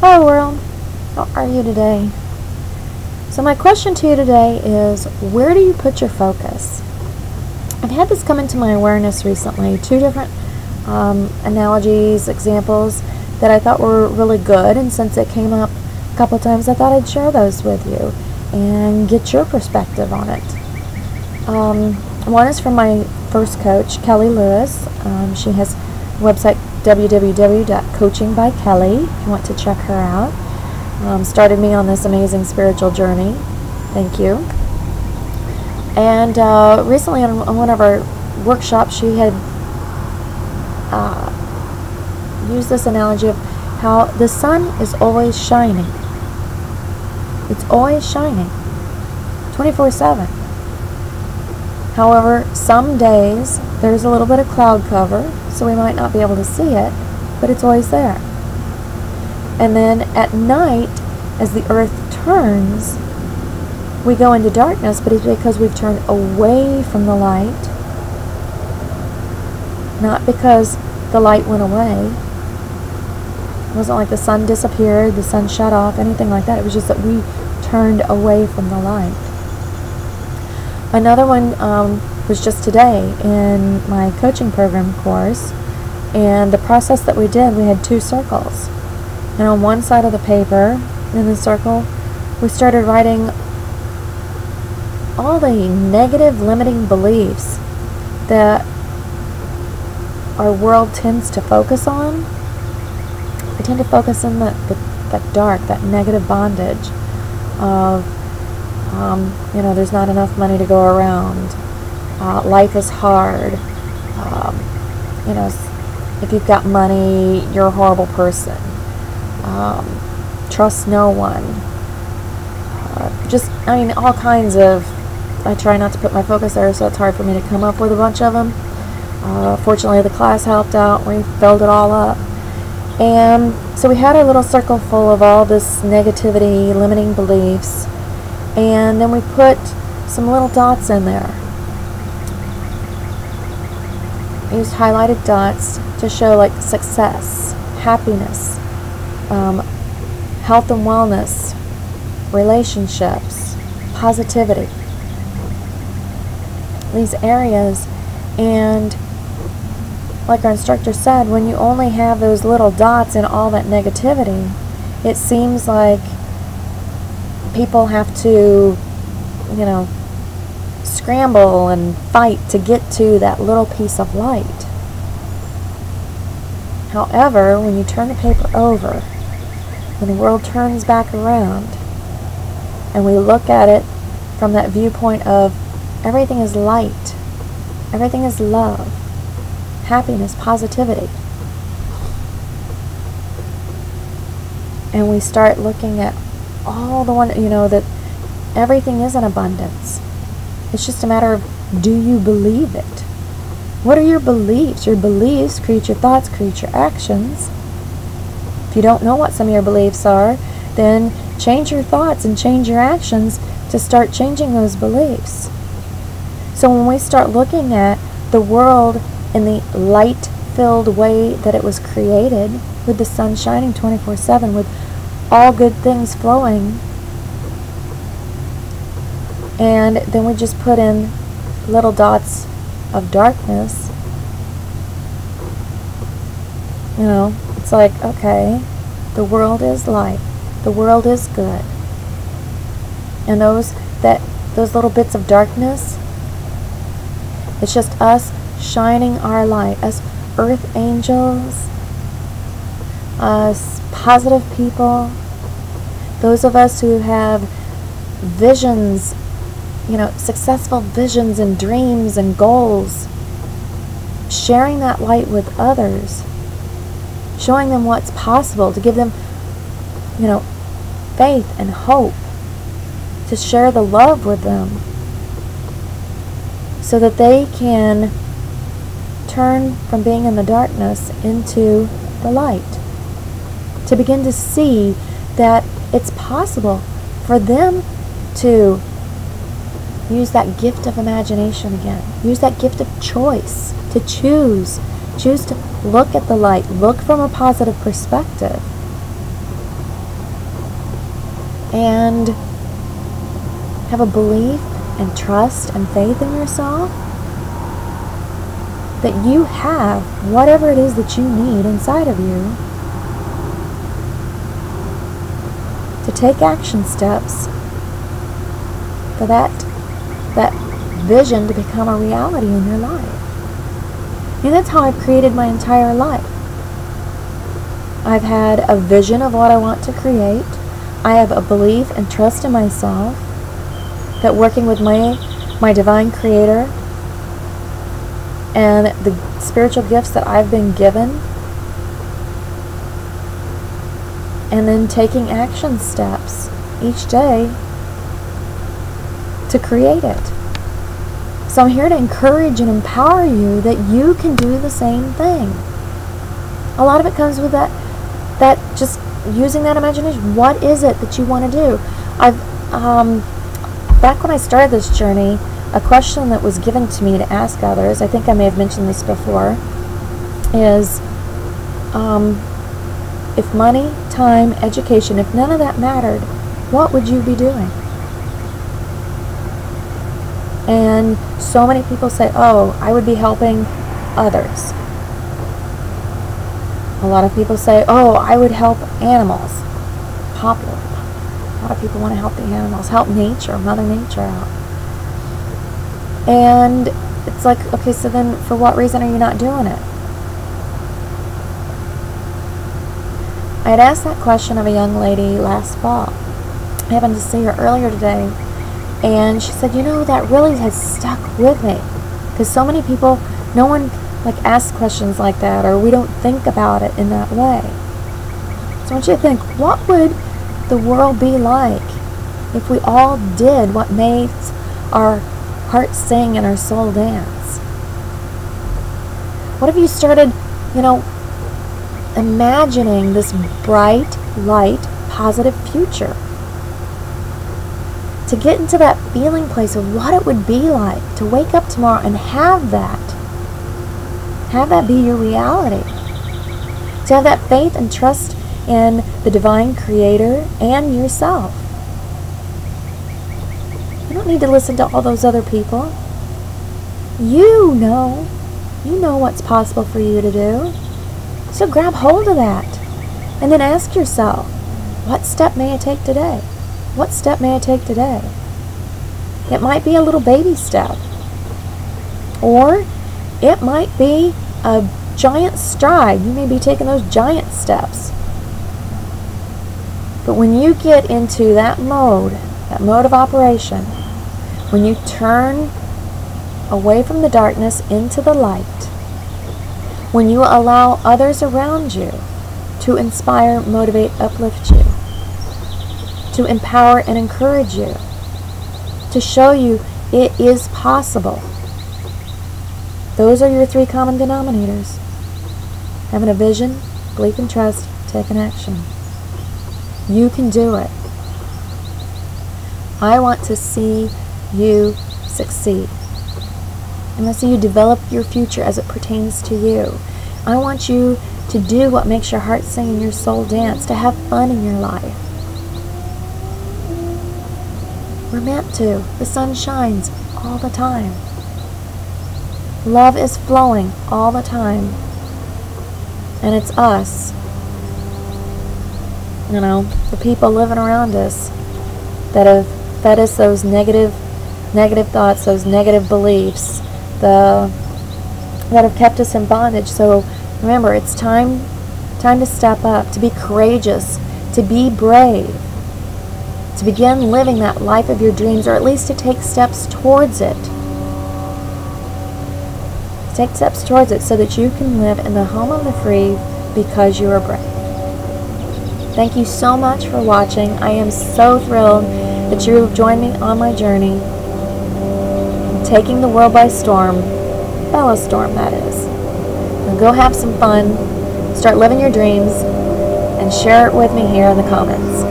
Hello world, how are you today? So my question to you today is, where do you put your focus? I've had this come into my awareness recently, two different analogies, examples that I thought were really good, and since it came up a couple times, I thought I'd share those with you and get your perspective on it. One is from my first coach, Kelly Lewis. She has a website, www.coachingbykelly, if you want to check her out. Started me on this amazing spiritual journey. Thank you. And recently on one of our workshops, she had used this analogy of how the sun is always shining. It's always shining, 24/7. However, some days there's a little bit of cloud cover, so we might not be able to see it, but it's always there. And then at night, as the earth turns, we go into darkness, but it's because we've turned away from the light, not because the light went away. It wasn't like the sun disappeared, the sun shut off, anything like that. It was just that we turned away from the light. Another one was just today in my coaching program course, and the process that we did, we had two circles. And on one side of the paper, in the circle, we started writing all the negative limiting beliefs that our world tends to focus on. We tend to focus on that dark, that negative bondage of there's not enough money to go around. Life is hard. If you've got money, you're a horrible person. Trust no one. All kinds of. I try not to put my focus there, so it's hard for me to come up with a bunch of them. Fortunately, the class helped out. We filled it all up. And so we had our little circle full of all this negativity, limiting beliefs. And then we put some little dots in there. I used highlighted dots to show like success, happiness, health and wellness, relationships, positivity. These areas, and like our instructor said, when you only have those little dots in all that negativity, it seems like people have to, scramble and fight to get to that little piece of light. However, when you turn the paper over, when the world turns back around, and we look at it from that viewpoint of everything is light, everything is love, happiness, positivity, and we start looking at all the that everything is in abundance. It's just a matter of, do you believe it? What are your beliefs? Your beliefs create your thoughts, create your actions. If you don't know what some of your beliefs are, then change your thoughts and change your actions to start changing those beliefs. So when we start looking at the world in the light-filled way that it was created, with the sun shining 24/7, with all good things flowing, and then we just put in little dots of darkness, it's like, okay, the world is light, the world is good, and those little bits of darkness, it's just us shining our light, us earth angels, us positive people, those of us who have visions, successful visions and dreams and goals, sharing that light with others, showing them what's possible, to give them, faith and hope, to share the love with them, so that they can turn from being in the darkness into the light, to begin to see that it's possible for them to use that gift of imagination again, use that gift of choice, to choose to look at the light, look from a positive perspective, and have a belief and trust and faith in yourself that you have whatever it is that you need inside of you to take action steps for that vision to become a reality in your life. And that's how I've created my entire life. I've had a vision of what I want to create. I have a belief and trust in myself that working with my divine creator and the spiritual gifts that I've been given, and then taking action steps each day to create it. So I'm here to encourage and empower you that you can do the same thing. A lot of it comes with that just using that imagination. What is it that you want to do? Back when I started this journey, a question that was given to me to ask others, I think I may have mentioned this before, is if money, time, education, if none of that mattered, what would you be doing? And so many people say, oh, I would be helping others. A lot of people say, oh, I would help animals. Popular. A lot of people want to help the animals, help nature, Mother Nature out. And it's like, okay, so then for what reason are you not doing it? I had asked that question of a young lady last fall. I happened to see her earlier today, and she said, you know, that really has stuck with me. Because so many people, no one asks questions like that, or we don't think about it in that way. So I want you to think, what would the world be like if we all did what made our heart sing and our soul dance? What if you started, imagining this bright, light, positive future? To get into that feeling place of what it would be like to wake up tomorrow and have that be your reality. To have that faith and trust in the divine creator and yourself. You don't need to listen to all those other people. You know what's possible for you to do. So grab hold of that. And then ask yourself, what step may I take today? What step may I take today? It might be a little baby step. Or it might be a giant stride. You may be taking those giant steps. But when you get into that mode of operation, when you turn away from the darkness into the light, when you allow others around you to inspire, motivate, uplift you, to empower and encourage you, to show you it is possible. Those are your 3 common denominators. Having a vision, belief and trust, taking action. You can do it. I want to see you succeed. I want to see you develop your future as it pertains to you. I want you to do what makes your heart sing and your soul dance, to have fun in your life. We're meant to. The sun shines all the time. Love is flowing all the time. And it's us, the people living around us that have fed us those negative thoughts, those negative beliefs, that have kept us in bondage. So remember, it's time to step up, to be courageous, to be brave, to begin living that life of your dreams, or at least to take steps towards it. Take steps towards it so that you can live in the home of the free because you are brave. Thank you so much for watching. I am so thrilled that you have joined me on my journey, taking the world by storm, Bella Storm that is. Now go have some fun, start living your dreams, and share it with me here in the comments.